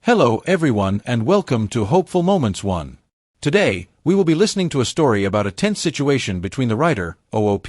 Hello everyone and welcome to Hopeful Moments 1. Today, we will be listening to a story about a tense situation between the writer, OOP,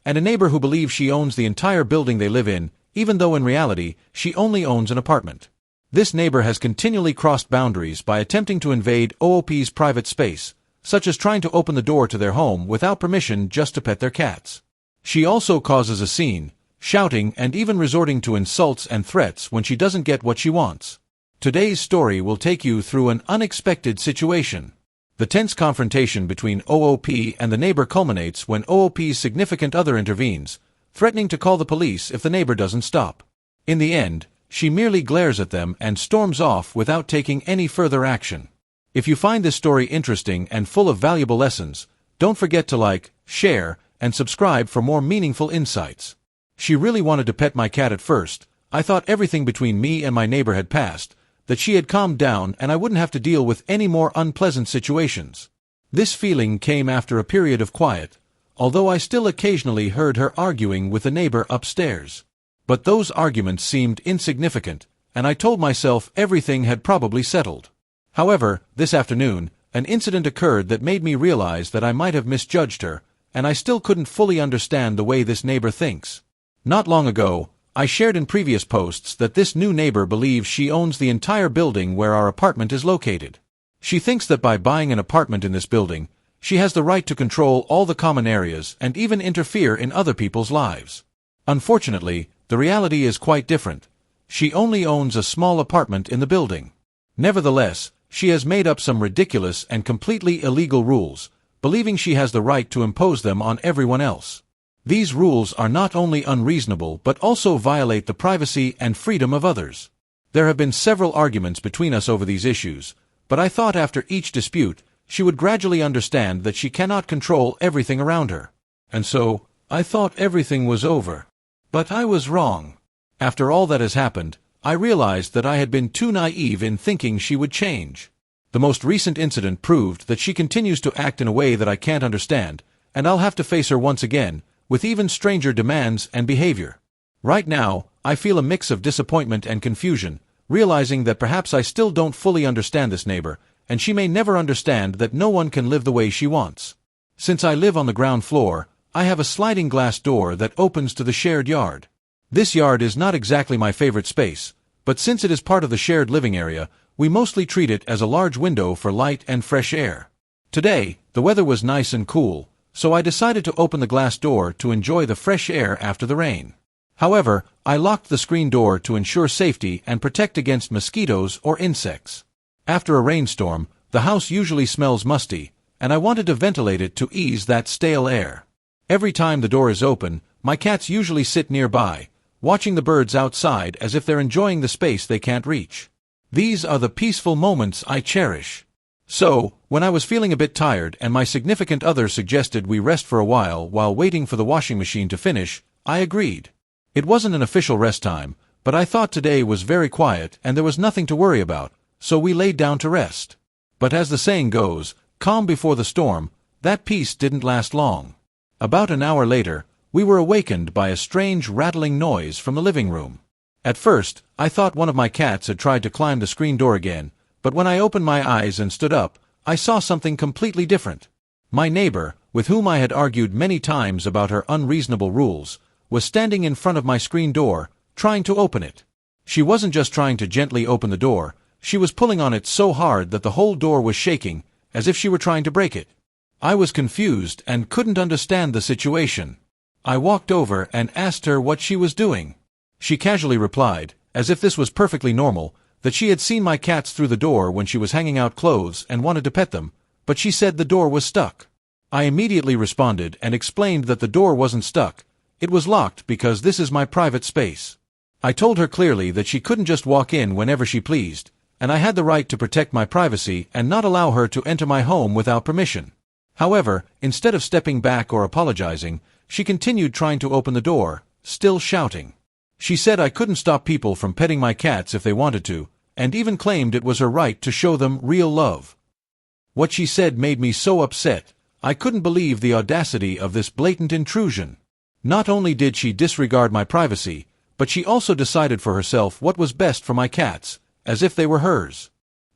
and a neighbor who believes she owns the entire building they live in, even though in reality, she only owns an apartment. This neighbor has continually crossed boundaries by attempting to invade OOP's private space, such as trying to open the door to their home without permission just to pet their cats. She also causes a scene, shouting and even resorting to insults and threats when she doesn't get what she wants. Today's story will take you through an unexpected situation. The tense confrontation between OOP and the neighbor culminates when OOP's significant other intervenes, threatening to call the police if the neighbor doesn't stop. In the end, she merely glares at them and storms off without taking any further action. If you find this story interesting and full of valuable lessons, don't forget to like, share, and subscribe for more meaningful insights. She really wanted to pet my cat at first. I thought everything between me and my neighbor had passed, that she had calmed down and I wouldn't have to deal with any more unpleasant situations. This feeling came after a period of quiet, although I still occasionally heard her arguing with the neighbor upstairs. But those arguments seemed insignificant, and I told myself everything had probably settled. However, this afternoon, an incident occurred that made me realize that I might have misjudged her, and I still couldn't fully understand the way this neighbor thinks. Not long ago, I shared in previous posts that this new neighbor believes she owns the entire building where our apartment is located. She thinks that by buying an apartment in this building, she has the right to control all the common areas and even interfere in other people's lives. Unfortunately, the reality is quite different. She only owns a small apartment in the building. Nevertheless, she has made up some ridiculous and completely illegal rules, believing she has the right to impose them on everyone else. These rules are not only unreasonable but also violate the privacy and freedom of others. There have been several arguments between us over these issues, but I thought after each dispute, she would gradually understand that she cannot control everything around her. And so, I thought everything was over. But I was wrong. After all that has happened, I realized that I had been too naive in thinking she would change. The most recent incident proved that she continues to act in a way that I can't understand, and I'll have to face her once again, with even stranger demands and behavior. Right now, I feel a mix of disappointment and confusion, realizing that perhaps I still don't fully understand this neighbor, and she may never understand that no one can live the way she wants. Since I live on the ground floor, I have a sliding glass door that opens to the shared yard. This yard is not exactly my favorite space, but since it is part of the shared living area, we mostly treat it as a large window for light and fresh air. Today, the weather was nice and cool, so I decided to open the glass door to enjoy the fresh air after the rain. However, I locked the screen door to ensure safety and protect against mosquitoes or insects. After a rainstorm, the house usually smells musty, and I wanted to ventilate it to ease that stale air. Every time the door is open, my cats usually sit nearby, watching the birds outside as if they're enjoying the space they can't reach. These are the peaceful moments I cherish. So, when I was feeling a bit tired and my significant other suggested we rest for a while waiting for the washing machine to finish, I agreed. It wasn't an official rest time, but I thought today was very quiet and there was nothing to worry about, so we laid down to rest. But as the saying goes, calm before the storm, that peace didn't last long. About an hour later, we were awakened by a strange rattling noise from the living room. At first, I thought one of my cats had tried to climb the screen door again, but when I opened my eyes and stood up, I saw something completely different. My neighbor, with whom I had argued many times about her unreasonable rules, was standing in front of my screen door, trying to open it. She wasn't just trying to gently open the door, she was pulling on it so hard that the whole door was shaking, as if she were trying to break it. I was confused and couldn't understand the situation. I walked over and asked her what she was doing. She casually replied, as if this was perfectly normal, that she had seen my cats through the door when she was hanging out clothes and wanted to pet them, but she said the door was stuck. I immediately responded and explained that the door wasn't stuck. It was locked because this is my private space. I told her clearly that she couldn't just walk in whenever she pleased, and I had the right to protect my privacy and not allow her to enter my home without permission. However, instead of stepping back or apologizing, she continued trying to open the door, still shouting. She said I couldn't stop people from petting my cats if they wanted to, and even claimed it was her right to show them real love. What she said made me so upset, I couldn't believe the audacity of this blatant intrusion. Not only did she disregard my privacy, but she also decided for herself what was best for my cats, as if they were hers.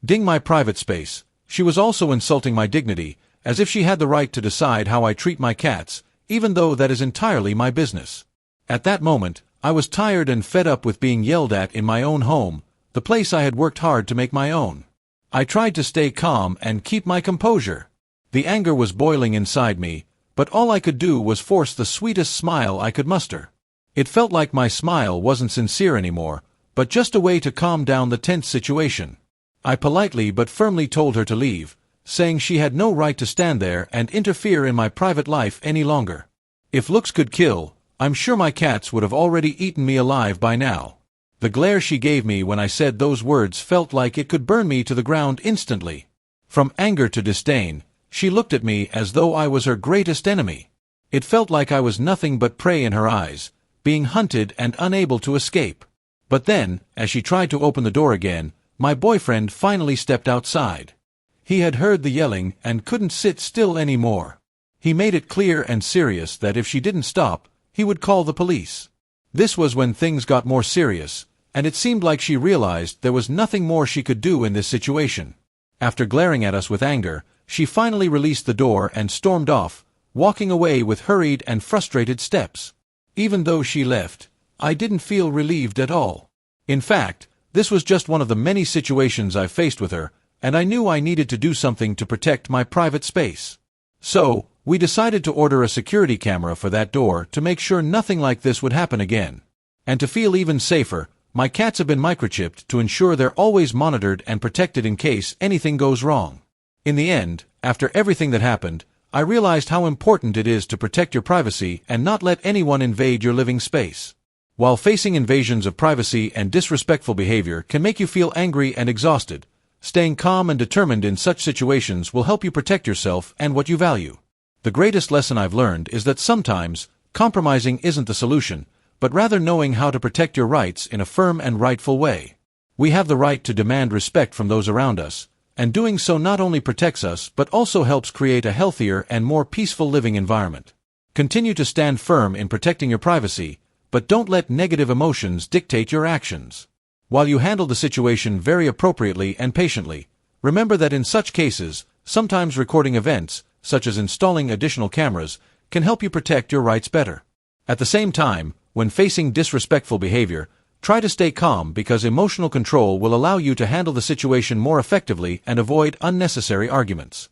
Ding my private space. She was also insulting my dignity, as if she had the right to decide how I treat my cats, even though that is entirely my business. At that moment, I was tired and fed up with being yelled at in my own home, the place I had worked hard to make my own. I tried to stay calm and keep my composure. The anger was boiling inside me, but all I could do was force the sweetest smile I could muster. It felt like my smile wasn't sincere anymore, but just a way to calm down the tense situation. I politely but firmly told her to leave, saying she had no right to stand there and interfere in my private life any longer. If looks could kill, I'm sure my cats would have already eaten me alive by now. The glare she gave me when I said those words felt like it could burn me to the ground instantly. From anger to disdain, she looked at me as though I was her greatest enemy. It felt like I was nothing but prey in her eyes, being hunted and unable to escape. But then, as she tried to open the door again, my boyfriend finally stepped outside. He had heard the yelling and couldn't sit still anymore. He made it clear and serious that if she didn't stop, he would call the police. This was when things got more serious, and it seemed like she realized there was nothing more she could do in this situation. After glaring at us with anger, she finally released the door and stormed off, walking away with hurried and frustrated steps. Even though she left, I didn't feel relieved at all. In fact, this was just one of the many situations I faced with her, and I knew I needed to do something to protect my private space. So, we decided to order a security camera for that door to make sure nothing like this would happen again. And to feel even safer, my cats have been microchipped to ensure they're always monitored and protected in case anything goes wrong. In the end, after everything that happened, I realized how important it is to protect your privacy and not let anyone invade your living space. While facing invasions of privacy and disrespectful behavior can make you feel angry and exhausted, staying calm and determined in such situations will help you protect yourself and what you value. The greatest lesson I've learned is that sometimes, compromising isn't the solution, but rather knowing how to protect your rights in a firm and rightful way. We have the right to demand respect from those around us, and doing so not only protects us but also helps create a healthier and more peaceful living environment. Continue to stand firm in protecting your privacy, but don't let negative emotions dictate your actions. While you handle the situation very appropriately and patiently, remember that in such cases, sometimes recording events, such as installing additional cameras, can help you protect your rights better. At the same time, when facing disrespectful behavior, try to stay calm because emotional control will allow you to handle the situation more effectively and avoid unnecessary arguments.